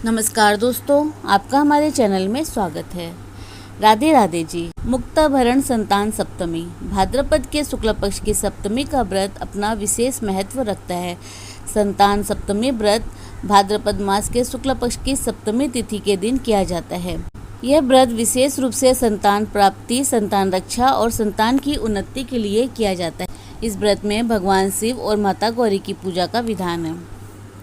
नमस्कार दोस्तों, आपका हमारे चैनल में स्वागत है। राधे राधे जी। मुक्ताभरण संतान सप्तमी। भाद्रपद के शुक्ल पक्ष की सप्तमी का व्रत अपना विशेष महत्व रखता है। संतान सप्तमी व्रत भाद्रपद मास के शुक्ल पक्ष की सप्तमी तिथि के दिन किया जाता है। यह व्रत विशेष रूप से संतान प्राप्ति, संतान रक्षा और संतान की उन्नति के लिए किया जाता है। इस व्रत में भगवान शिव और माता गौरी की पूजा का विधान है।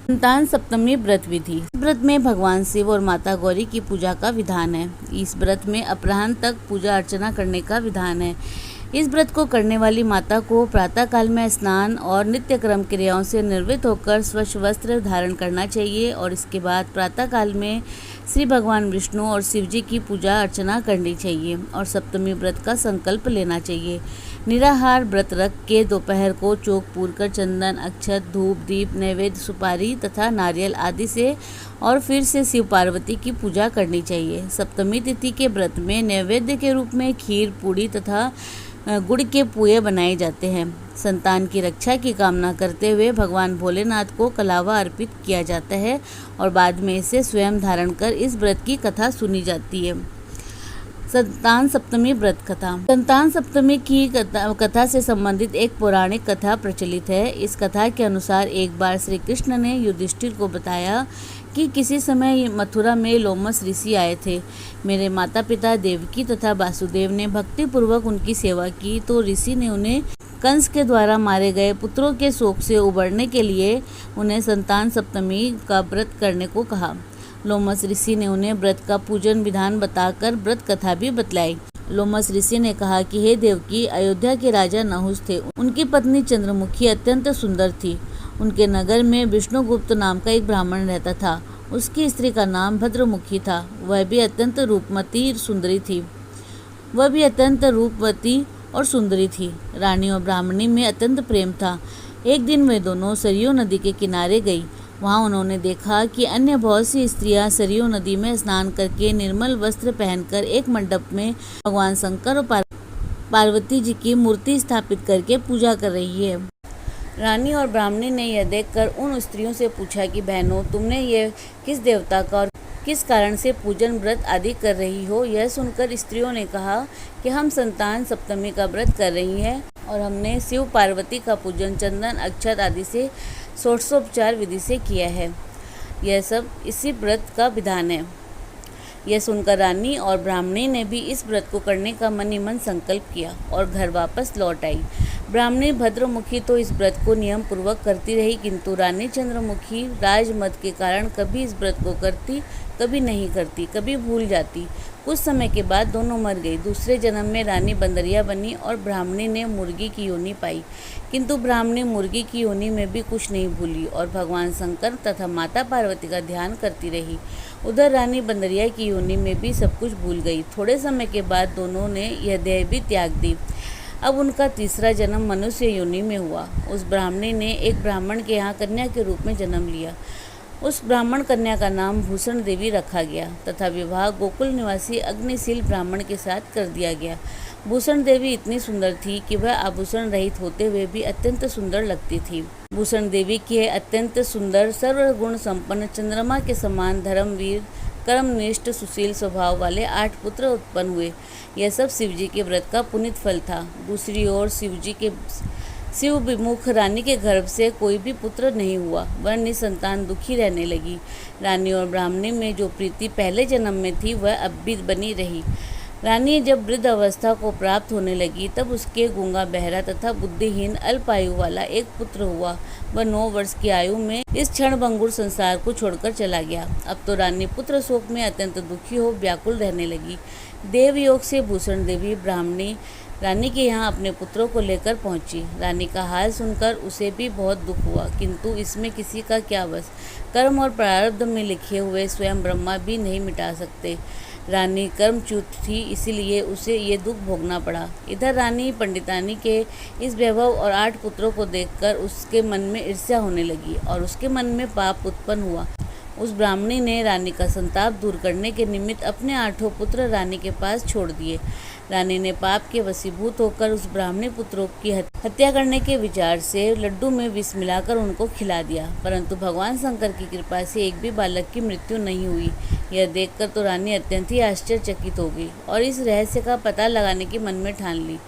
संतान सप्तमी व्रत विधि। इस व्रत में भगवान शिव और माता गौरी की पूजा का विधान है। इस व्रत में अपराह्न तक पूजा अर्चना करने का विधान है। इस व्रत को करने वाली माता को प्रातः काल में स्नान और नित्य क्रम क्रियाओं से निर्वृत्त होकर स्वच्छ वस्त्र धारण करना चाहिए और इसके बाद प्रातः काल में श्री भगवान विष्णु और शिव जी की पूजा अर्चना करनी चाहिए और सप्तमी व्रत का संकल्प लेना चाहिए। निराहार व्रत रख के दोपहर को चौक पूरकर चंदन, अक्षत, धूप, दीप, नैवेद्य, सुपारी तथा नारियल आदि से और फिर से शिव पार्वती की पूजा करनी चाहिए। सप्तमी तिथि के व्रत में नैवेद्य के रूप में खीर, पूड़ी तथा गुड़ के पुए बनाए जाते हैं। संतान की रक्षा की कामना करते हुए भगवान भोलेनाथ को कलावा अर्पित किया जाता है और बाद में इसे स्वयं धारण कर इस व्रत की कथा सुनी जाती है। संतान सप्तमी व्रत कथा। संतान सप्तमी की कथा से संबंधित एक पौराणिक कथा प्रचलित है। इस कथा के अनुसार एक बार श्री कृष्ण ने युधिष्ठिर को बताया कि किसी समय मथुरा में लोमस ऋषि आए थे। मेरे माता पिता देवकी तथा वासुदेव ने भक्ति पूर्वक उनकी सेवा की तो ऋषि ने उन्हें कंस के द्वारा मारे गए पुत्रों के शोक से उबरने के लिए उन्हें संतान सप्तमी का व्रत करने को कहा। लोमस ऋषि ने उन्हें व्रत का पूजन विधान बताकर व्रत कथा भी बतलाई। लोमस ऋषि ने कहा कि हे देवकी, अयोध्या के राजा नहुस थे। उनकी पत्नी चंद्रमुखी अत्यंत सुंदर थी। उनके नगर में विष्णुगुप्त नाम का एक ब्राह्मण रहता था। उसकी स्त्री का नाम भद्रमुखी था। वह भी अत्यंत रूपवती और सुंदरी थी। रानी और ब्राह्मणी में अत्यंत प्रेम था। एक दिन वे दोनों सरयू नदी के किनारे गई। वहाँ उन्होंने देखा कि अन्य बहुत सी स्त्रियां सरयू नदी में स्नान करके निर्मल वस्त्र पहनकर एक मंडप में भगवान शंकर और पार्वती जी की मूर्ति स्थापित करके पूजा कर रही है। रानी और ब्राह्मणी ने यह देखकर उन स्त्रियों से पूछा कि बहनों, तुमने ये किस देवता का और किस कारण से पूजन व्रत आदि कर रही हो? यह सुनकर स्त्रियों ने कहा कि हम संतान सप्तमी का व्रत कर रही हैं और हमने शिव पार्वती का पूजन चंदन, अक्षत आदि से षोडशोपचार विधि से किया है। यह सब इसी व्रत का विधान है। यह सुनकर रानी और ब्राह्मणी ने भी इस व्रत को करने का मन ही मन संकल्प किया और घर वापस लौट आई। ब्राह्मणी भद्रमुखी तो इस व्रत को नियम पूर्वक करती रही, किंतु रानी चंद्रमुखी राजमत के कारण कभी इस व्रत को करती, कभी नहीं करती, कभी भूल जाती। कुछ समय के बाद दोनों मर गई। दूसरे जन्म में रानी बंदरिया बनी और ब्राह्मणी ने मुर्गी की योनि पाई, किंतु ब्राह्मणी मुर्गी की योनि में भी कुछ नहीं भूली और भगवान शंकर तथा माता पार्वती का ध्यान करती रही। उधर रानी बंदरिया की योनि में भी सब कुछ भूल गई। थोड़े समय के बाद दोनों ने यह देह भी त्याग दी। अब उनका तीसरा जन्म मनुष्य योनि में हुआ। उस ब्राह्मणी ने एक ब्राह्मण के यहाँ कन्या के रूप में जन्म लिया। उस ब्राह्मण कन्या का नाम भूषण देवी रखा गया तथा विवाह गोकुल निवासी अग्निशील ब्राह्मण के साथ कर दिया गया। भूषण देवी इतनी सुंदर थी कि वह आभूषण रहित होते हुए भी अत्यंत सुंदर लगती थी। भूषण देवी के अत्यंत सुंदर, सर्वगुण संपन्न, चंद्रमा के समान धर्मवीर, कर्मनिष्ठ, सुशील स्वभाव वाले 8 पुत्र उत्पन्न हुए। यह सब शिवजी के व्रत का पुनीत फल था। दूसरी ओर शिव विमुख रानी के गर्भ से कोई भी पुत्र नहीं हुआ। वह निसंतान दुखी रहने लगी। रानी और ब्राह्मणी में जो प्रीति पहले जन्म में थी वह अब भी बनी रही। रानी जब वृद्ध अवस्था को प्राप्त होने लगी तब उसके गूंगा, बहरा तथा बुद्धिहीन अल्प आयु वाला एक पुत्र हुआ। वह 9 वर्ष की आयु में इस क्षणभंगुर संसार को छोड़कर चला गया। अब तो रानी पुत्र शोक में अत्यंत दुखी हो व्याकुल रहने लगी। देवयोग से भूषण देवी ब्राह्मणी रानी के यहाँ अपने पुत्रों को लेकर पहुंची। रानी का हाल सुनकर उसे भी बहुत दुख हुआ, किंतु इसमें किसी का क्या बस। कर्म और प्रारब्ध में लिखे हुए स्वयं ब्रह्मा भी नहीं मिटा सकते। रानी कर्मच्युत थी, इसीलिए उसे ये दुख भोगना पड़ा। इधर रानी पंडितानी के इस वैभव और 8 पुत्रों को देखकर उसके मन में ईर्ष्या होने लगी और उसके मन में पाप उत्पन्न हुआ। उस ब्राह्मणी ने रानी का संताप दूर करने के निमित्त अपने 8 पुत्र रानी के पास छोड़ दिए। रानी ने पाप के वशीभूत होकर उस ब्राह्मणी पुत्रों की हत्या करने के विचार से लड्डू में विष मिलाकर उनको खिला दिया, परंतु भगवान शंकर की कृपा से एक भी बालक की मृत्यु नहीं हुई। यह देखकर तो रानी अत्यंत ही आश्चर्यचकित हो गई और इस रहस्य का पता लगाने की मन में ठान ली।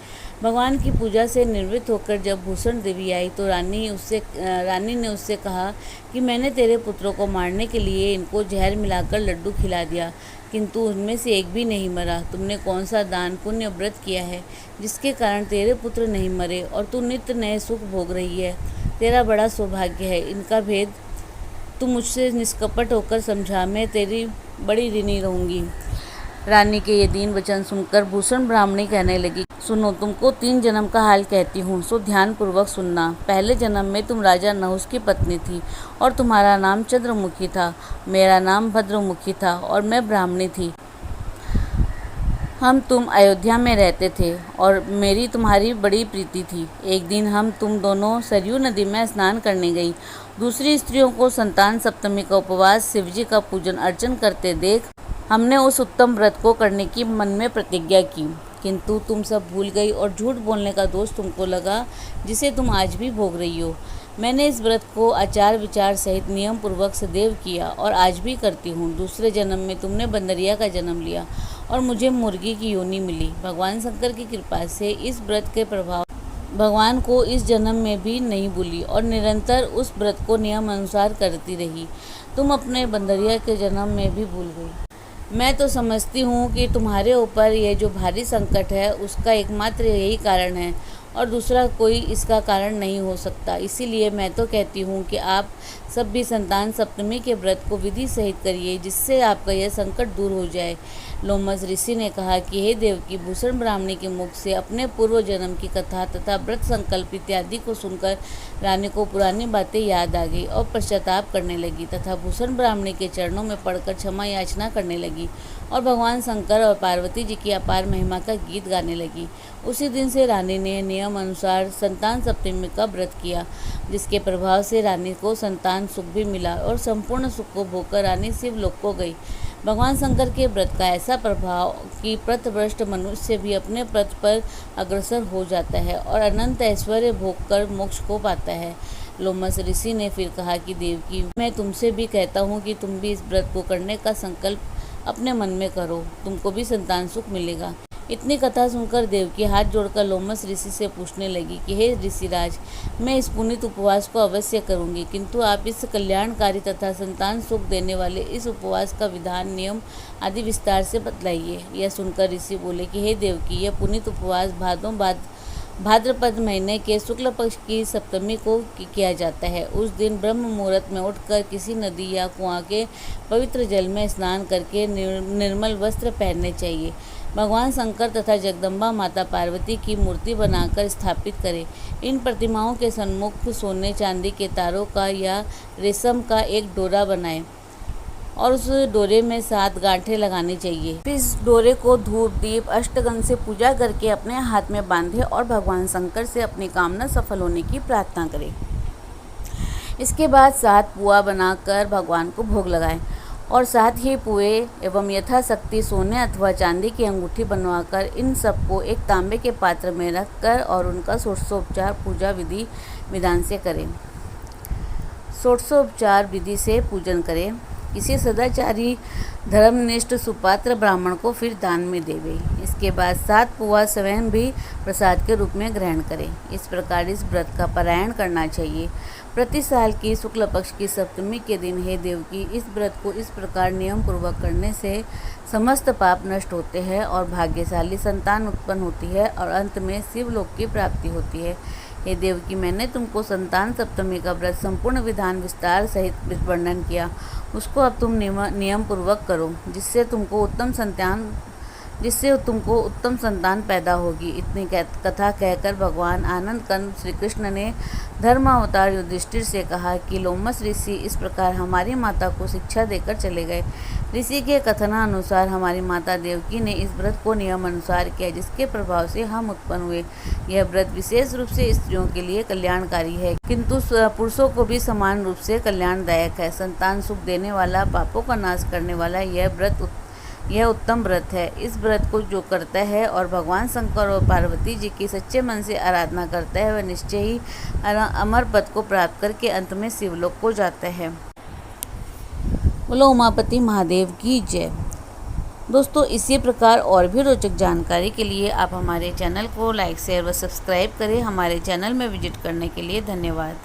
भगवान की पूजा से निवृत्त होकर जब भूषण देवी आई तो रानी ने उससे कहा कि मैंने तेरे पुत्रों को मारने के लिए इनको जहर मिलाकर लड्डू खिला दिया, किंतु उनमें से एक भी नहीं मरा। तुमने कौन सा दान पुण्य व्रत किया है जिसके कारण तेरे पुत्र नहीं मरे और तू नित्य नए सुख भोग रही है? तेरा बड़ा सौभाग्य है। इनका भेद तू मुझसे निष्कपट होकर समझा, मैं तेरी बड़ी ऋणी रहूंगी। रानी के ये दीन वचन सुनकर भूषण ब्राह्मणी कहने लगी, सुनो, तुमको 3 जन्म का हाल कहती हूँ, सो ध्यान पूर्वक सुनना। पहले जन्म में तुम राजा नहुस की पत्नी थी और तुम्हारा नाम चंद्रमुखी था। मेरा नाम भद्रमुखी था और मैं ब्राह्मणी थी। तुम अयोध्या में रहते थे और मेरी तुम्हारी बड़ी प्रीति थी। एक दिन तुम दोनों सरयू नदी में स्नान करने गई। दूसरी स्त्रियों को संतान सप्तमी का उपवास, शिवजी का पूजन अर्चन करते देख हमने उस उत्तम व्रत को करने की मन में प्रतिज्ञा की, किंतु तुम सब भूल गई और झूठ बोलने का दोष तुमको लगा, जिसे तुम आज भी भोग रही हो। मैंने इस व्रत को आचार विचार सहित नियम पूर्वक सदैव किया और आज भी करती हूँ। दूसरे जन्म में तुमने बंदरिया का जन्म लिया और मुझे मुर्गी की योनि मिली। भगवान शंकर की कृपा से इस व्रत के प्रभाव भगवान को इस जन्म में भी नहीं भूली और निरंतर उस व्रत को नियम अनुसार करती रही। तुम अपने बंदरिया के जन्म में भी भूल गई। मैं तो समझती हूँ कि तुम्हारे ऊपर यह जो भारी संकट है उसका एकमात्र यही कारण है और दूसरा कोई इसका कारण नहीं हो सकता। इसीलिए मैं तो कहती हूँ कि आप सब भी संतान सप्तमी के व्रत को विधि सहित करिए, जिससे आपका यह संकट दूर हो जाए। लोमस ऋषि ने कहा कि हे देवकी, भूषण ब्राह्मणी के मुख से अपने पूर्व जन्म की कथा तथा व्रत संकल्प इत्यादि को सुनकर रानी को पुरानी बातें याद आ गई और पश्चाताप करने लगी तथा भूषण ब्राह्मणी के चरणों में पड़कर क्षमा याचना करने लगी और भगवान शंकर और पार्वती जी की अपार महिमा का गीत गाने लगी। उसी दिन से रानी ने नियम अनुसार संतान सप्तमी का व्रत किया, जिसके प्रभाव से रानी को संतान सुख भी मिला और संपूर्ण सुख को भोगकर रानी शिवलोक को गई। भगवान शंकर के व्रत का ऐसा प्रभाव कि प्रतभ्रष्ट मनुष्य भी अपने व्रत पर अग्रसर हो जाता है और अनंत ऐश्वर्य भोग कर मोक्ष को पाता है। लोमस ऋषि ने फिर कहा कि देवकी, मैं तुमसे भी कहता हूँ कि तुम भी इस व्रत को करने का संकल्प अपने मन में करो, तुमको भी संतान सुख मिलेगा। इतनी कथा सुनकर देवकी हाथ जोड़कर लोमस ऋषि से पूछने लगी कि हे ऋषिराज, मैं इस पुनीत उपवास को अवश्य करूंगी, किंतु आप इस कल्याणकारी तथा संतान सुख देने वाले इस उपवास का विधान, नियम आदि विस्तार से बतलाइए। यह सुनकर ऋषि बोले कि हे देवकी, यह पुनीत उपवास भाद्रपद महीने के शुक्ल पक्ष की सप्तमी को किया जाता है। उस दिन ब्रह्म मुहूर्त में उठकर किसी नदी या कुआं के पवित्र जल में स्नान करके निर्मल वस्त्र पहनने चाहिए। भगवान शंकर तथा जगदम्बा माता पार्वती की मूर्ति बनाकर स्थापित करें। इन प्रतिमाओं के सन्मुख सोने चांदी के तारों का या रेशम का एक डोरा बनाएं और उस डोरे में 7 गांठें लगानी चाहिए। फिर इस डोरे को धूप दीप अष्टगंध से पूजा करके अपने हाथ में बांधे और भगवान शंकर से अपनी कामना सफल होने की प्रार्थना करें। इसके बाद 7 पुआ बनाकर भगवान को भोग लगाएं और साथ ही पुए एवं यथाशक्ति सोने अथवा चांदी की अंगूठी बनवाकर इन सबको एक तांबे के पात्र में रखकर और उनका षोडशोपचार पूजा विधि विधान से करें। षोडशोपचार विधि से पूजन करें। किसी सदाचारी धर्मनिष्ठ सुपात्र ब्राह्मण को फिर दान में देवे। इसके बाद 7 पुआ स्वयं भी प्रसाद के रूप में ग्रहण करें। इस प्रकार इस व्रत का पारायण करना चाहिए। प्रति साल की शुक्ल पक्ष की सप्तमी के दिन हे देवकी, इस व्रत को इस प्रकार नियम पूर्वक करने से समस्त पाप नष्ट होते हैं और भाग्यशाली संतान उत्पन्न होती है और अंत में शिवलोक की प्राप्ति होती है। हे देवकी, मैंने तुमको संतान सप्तमी का व्रत संपूर्ण विधान विस्तार सहित वर्णन किया, उसको अब तुम नियम पूर्वक करो, जिससे तुमको उत्तम संतान पैदा होगी। इतनी कथा कहकर भगवान आनंद कंद श्री कृष्ण ने धर्मावतार युधिष्ठिर से कहा कि लोमस ऋषि इस प्रकार हमारी माता को शिक्षा देकर चले गए। ऋषि के कथनानुसार हमारी माता देवकी ने इस व्रत को नियम अनुसार किया, जिसके प्रभाव से हम उत्पन्न हुए। यह व्रत विशेष रूप से स्त्रियों के लिए कल्याणकारी है, किंतु पुरुषों को भी समान रूप से कल्याणदायक है। संतान सुख देने वाला, पापों का नाश करने वाला यह व्रत यह उत्तम व्रत है। इस व्रत को जो करता है और भगवान शंकर और पार्वती जी की सच्चे मन से आराधना करता है, वह निश्चय ही अमर पद को प्राप्त करके अंत में शिवलोक को जाता है। बोलो उमापति महादेव की जय। दोस्तों, इसी प्रकार और भी रोचक जानकारी के लिए आप हमारे चैनल को लाइक, शेयर व सब्सक्राइब करें। हमारे चैनल में विजिट करने के लिए धन्यवाद।